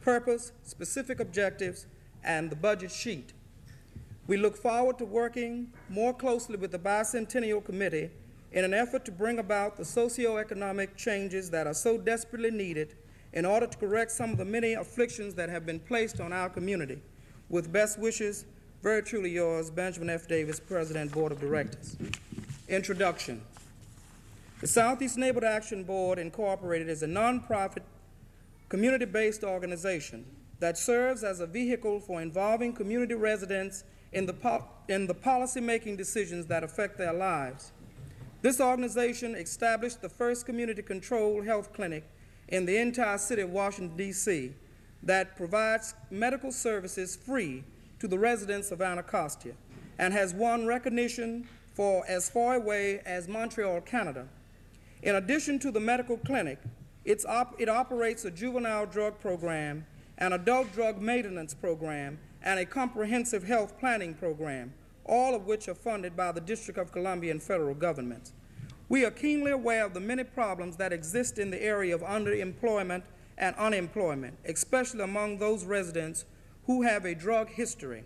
purpose, specific objectives, and the budget sheet. We look forward to working more closely with the Bicentennial Committee in an effort to bring about the socioeconomic changes that are so desperately needed in order to correct some of the many afflictions that have been placed on our community. With best wishes, very truly yours, Benjamin F. Davis, President, Board of Directors. Introduction. The Southeast Neighborhood Action Board Incorporated is a nonprofit, community-based organization that serves as a vehicle for involving community residents in the policy-making decisions that affect their lives. This organization established the first community-controlled health clinic in the entire city of Washington, D.C. that provides medical services free to the residents of Anacostia and has won recognition for as far away as Montreal, Canada. In addition to the medical clinic, it operates a juvenile drug program, an adult drug maintenance program, and a comprehensive health planning program, all of which are funded by the District of Columbia and federal governments. We are keenly aware of the many problems that exist in the area of underemployment and unemployment, especially among those residents who have a drug history.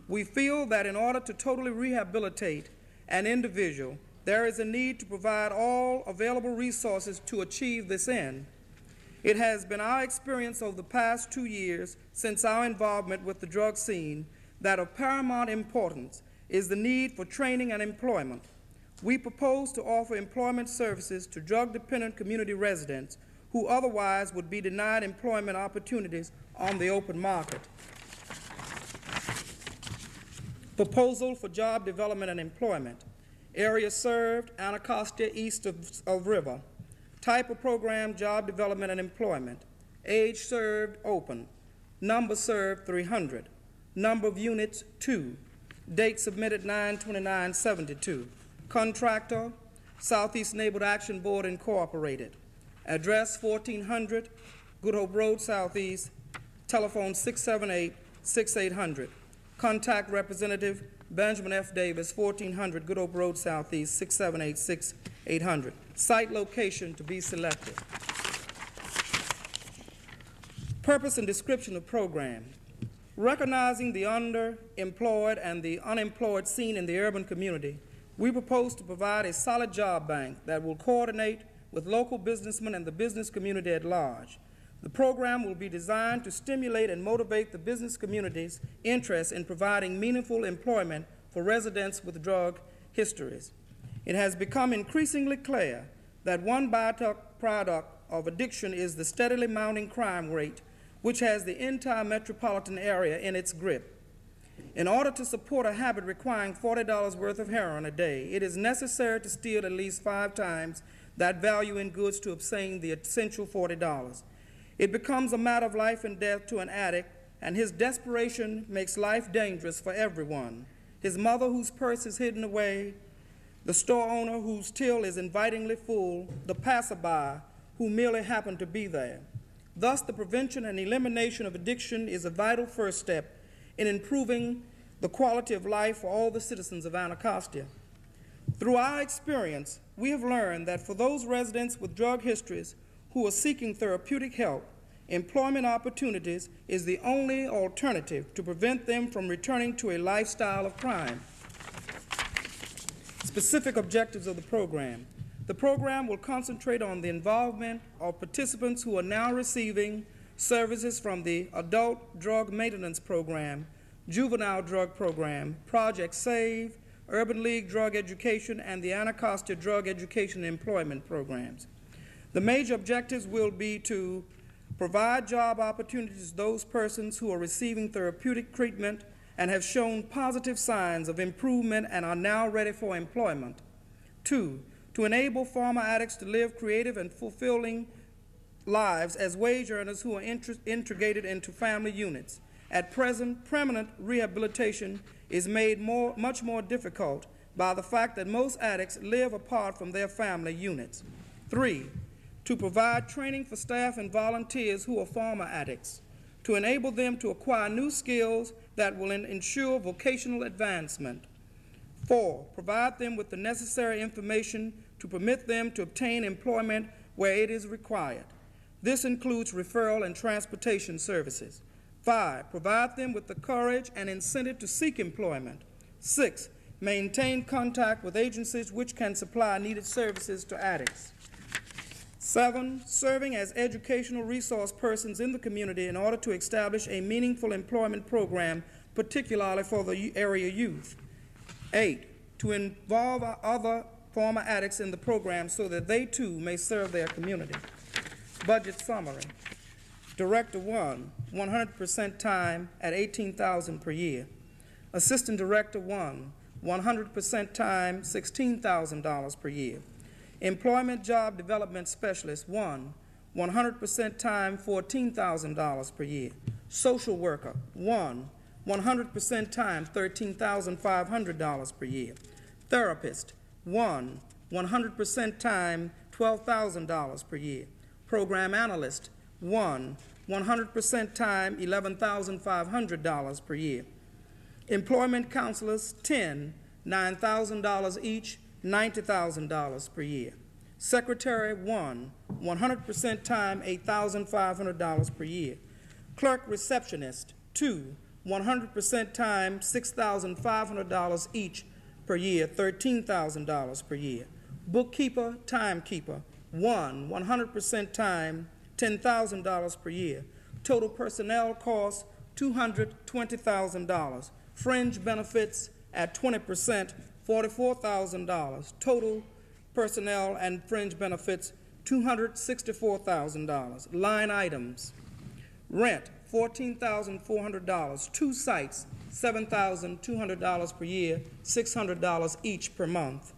We feel that in order to totally rehabilitate an individual, there is a need to provide all available resources to achieve this end. It has been our experience over the past 2 years since our involvement with the drug scene that of paramount importance is the need for training and employment. We propose to offer employment services to drug-dependent community residents who otherwise would be denied employment opportunities on the open market. Proposal for job development and employment. Area served, Anacostia east of River. Type of program, job development and employment. Age served, open. Number served, 300. Number of units, 2. Date submitted, 9/29/72. Contractor, Southeast Neighborhood Action Board Incorporated. Address, 1400 Good Hope Road Southeast. Telephone, 678-6800. Contact representative, Benjamin F. Davis, 1400 Good Hope Road Southeast, 678-6800. Site location to be selected. Purpose and description of program. Recognizing the underemployed and the unemployed scene in the urban community, we propose to provide a solid job bank that will coordinate with local businessmen and the business community at large. The program will be designed to stimulate and motivate the business community's interest in providing meaningful employment for residents with drug histories. It has become increasingly clear that one byproduct of addiction is the steadily mounting crime rate, which has the entire metropolitan area in its grip. In order to support a habit requiring $40 worth of heroin a day, it is necessary to steal at least 5 times that value in goods to obtain the essential $40. It becomes a matter of life and death to an addict, and his desperation makes life dangerous for everyone. His mother whose purse is hidden away, the store owner whose till is invitingly full, the passerby who merely happened to be there. Thus, the prevention and elimination of addiction is a vital first step in improving the quality of life for all the citizens of Anacostia. Through our experience, we have learned that for those residents with drug histories who are seeking therapeutic help, employment opportunities is the only alternative to prevent them from returning to a lifestyle of crime. Specific objectives of the program. The program will concentrate on the involvement of participants who are now receiving services from the Adult Drug Maintenance Program, Juvenile Drug Program, Project SAVE, Urban League Drug Education, and the Anacostia Drug Education and Employment Programs. The major objectives will be to provide job opportunities to those persons who are receiving therapeutic treatment and have shown positive signs of improvement and are now ready for employment. 2, to enable former addicts to live creative and fulfilling lives as wage earners who are integrated into family units. At present, permanent rehabilitation is made much more difficult by the fact that most addicts live apart from their family units. 3, to provide training for staff and volunteers who are former addicts, to enable them to acquire new skills that will ensure vocational advancement. 4, provide them with the necessary information to permit them to obtain employment where it is required. This includes referral and transportation services. 5, provide them with the courage and incentive to seek employment. 6, maintain contact with agencies which can supply needed services to addicts. 7, serving as educational resource persons in the community in order to establish a meaningful employment program, particularly for the area youth. 8, to involve other former addicts in the program so that they too may serve their community. Budget summary. Director 1, 100% time at $18,000 per year. Assistant Director 1, 100% time, $16,000 per year. Employment Job Development Specialist 1, 100% time, $14,000 per year. Social Worker 1, 100% time, $13,500 per year. Therapist 1, 100% time, $12,000 per year. Program Analyst 1, 100% time, $11,500 per year. Employment Counselors 10, $9,000 each, $90,000 per year. Secretary 1, 100% time, $8,500 per year. Clerk Receptionist 2, 100% time, $6,500 each per year, $13,000 per year. Bookkeeper, Timekeeper 1, 100% time, $10,000 per year. Total personnel costs, $220,000. Fringe benefits at 20%, $44,000. Total personnel and fringe benefits, $264,000. Line items. Rent, $14,400. 2 sites, $7,200 per year, $600 each per month.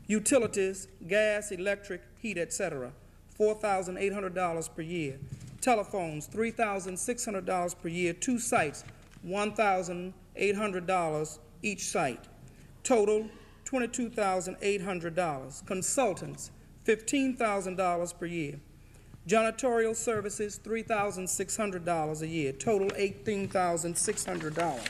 Utilities, gas, electric, heat, etc., $4,800 per year. Telephones, $3,600 per year, 2 sites, $1,800 each site. Total, $22,800. Consultants, $15,000 per year. Janitorial services, $3,600 a year. Total, $18,600.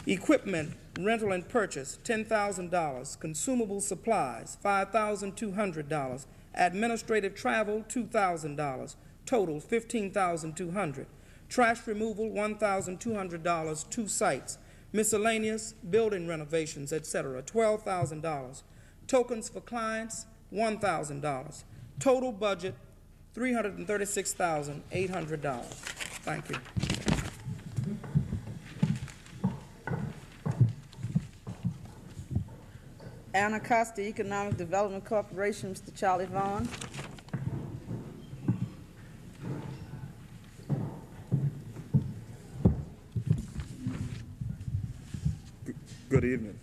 Equipment, rental and purchase, $10,000. Consumable supplies, $5,200. Administrative travel, $2,000. Total, $15,200. Trash removal, $1,200, 2 sites. Miscellaneous, building renovations, etc., $12,000. Tokens for clients, $1,000. Total budget, $336,800. Thank you. Anacostia Economic Development Corporation, Mr. Charlie Vaughn. Good evening.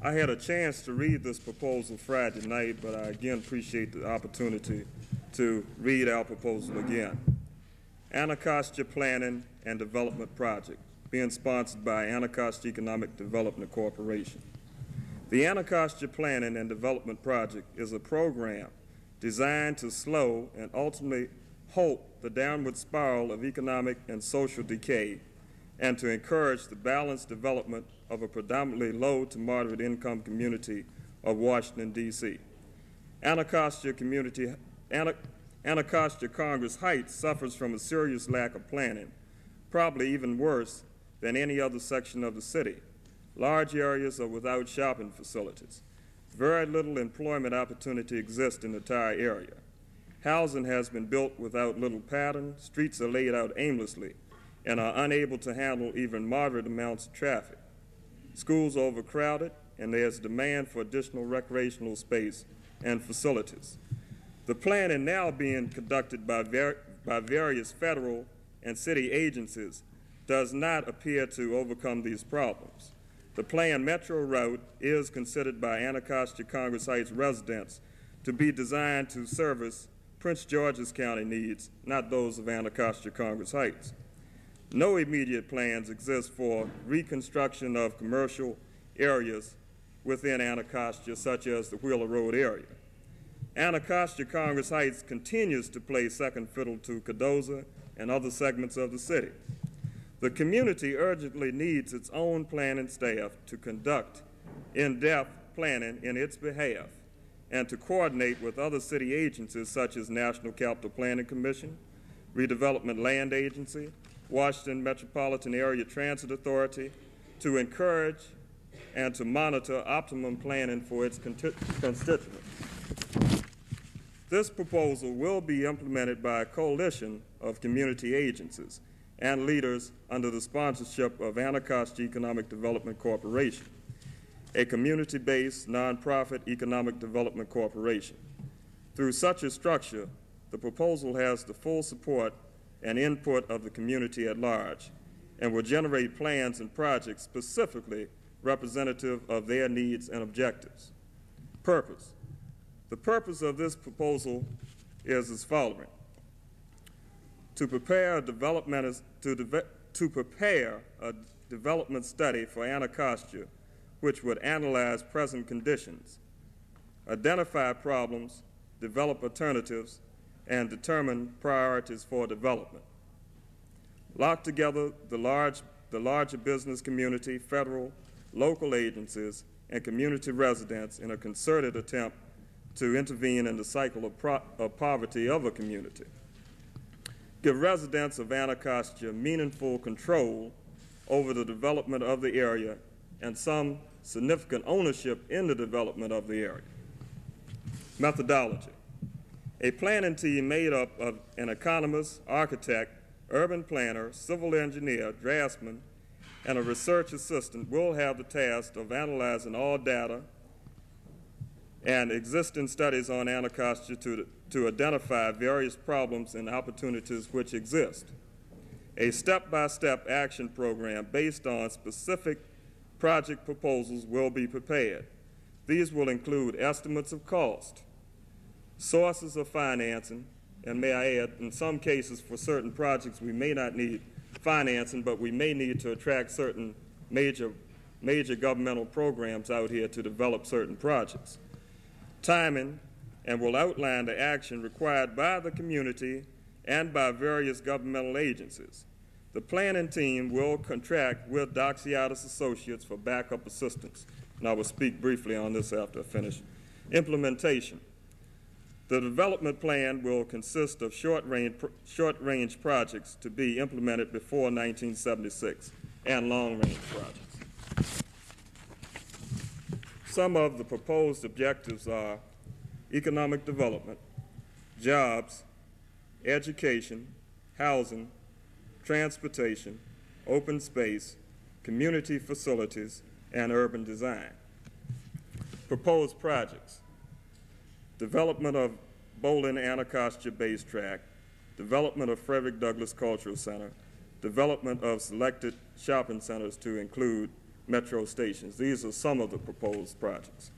I had a chance to read this proposal Friday night, but I again appreciate the opportunity to read our proposal again. Anacostia Planning and Development Project, being sponsored by Anacostia Economic Development Corporation. The Anacostia Planning and Development Project is a program designed to slow and ultimately halt the downward spiral of economic and social decay and to encourage the balanced development of a predominantly low to moderate income community of Washington, D.C. Anacostia Congress Heights suffers from a serious lack of planning, probably even worse than any other section of the city. Large areas are without shopping facilities. Very little employment opportunity exists in the entire area. Housing has been built without little pattern, streets are laid out aimlessly, and are unable to handle even moderate amounts of traffic. Schools are overcrowded, and there's demand for additional recreational space and facilities. The planning now being conducted by various federal and city agencies does not appear to overcome these problems. The planned metro route is considered by Anacostia Congress Heights residents to be designed to service Prince George's County needs, not those of Anacostia Congress Heights. No immediate plans exist for reconstruction of commercial areas within Anacostia, such as the Wheeler Road area. Anacostia Congress Heights continues to play second fiddle to Cardozo and other segments of the city. The community urgently needs its own planning staff to conduct in-depth planning in its behalf and to coordinate with other city agencies such as National Capital Planning Commission, Redevelopment Land Agency, Washington Metropolitan Area Transit Authority, to encourage and to monitor optimum planning for its constituents. This proposal will be implemented by a coalition of community agencies and leaders under the sponsorship of Anacostia Economic Development Corporation, a community-based nonprofit economic development corporation. Through such a structure, the proposal has the full support and input of the community at large and will generate plans and projects specifically representative of their needs and objectives. Purpose. The purpose of this proposal is as following: to prepare a development study for Anacostia which would analyze present conditions, identify problems, develop alternatives, and determine priorities for development. Lock together the larger business community, federal, local agencies, and community residents in a concerted attempt to intervene in the cycle of poverty of a community. Give residents of Anacostia meaningful control over the development of the area and some significant ownership in the development of the area. Methodology. A planning team made up of an economist, architect, urban planner, civil engineer, draftsman, and a research assistant will have the task of analyzing all data and existing studies on Anacostia to identify various problems and opportunities which exist. A step-by-step action program based on specific project proposals will be prepared. These will include estimates of cost, sources of financing, and may I add, in some cases for certain projects we may not need financing, but we may need to attract certain major governmental programs out here to develop certain projects. Timing, and will outline the action required by the community and by various governmental agencies. The planning team will contract with Doxiadis Associates for backup assistance, and I will speak briefly on this after I finish. Implementation. The development plan will consist of short-range projects to be implemented before 1976 and long-range projects. Some of the proposed objectives are economic development, jobs, education, housing, transportation, open space, community facilities, and urban design. Proposed projects: development of Bowling Anacostia Base Track, development of Frederick Douglass Cultural Center, development of selected shopping centers to include metro stations. These are some of the proposed projects.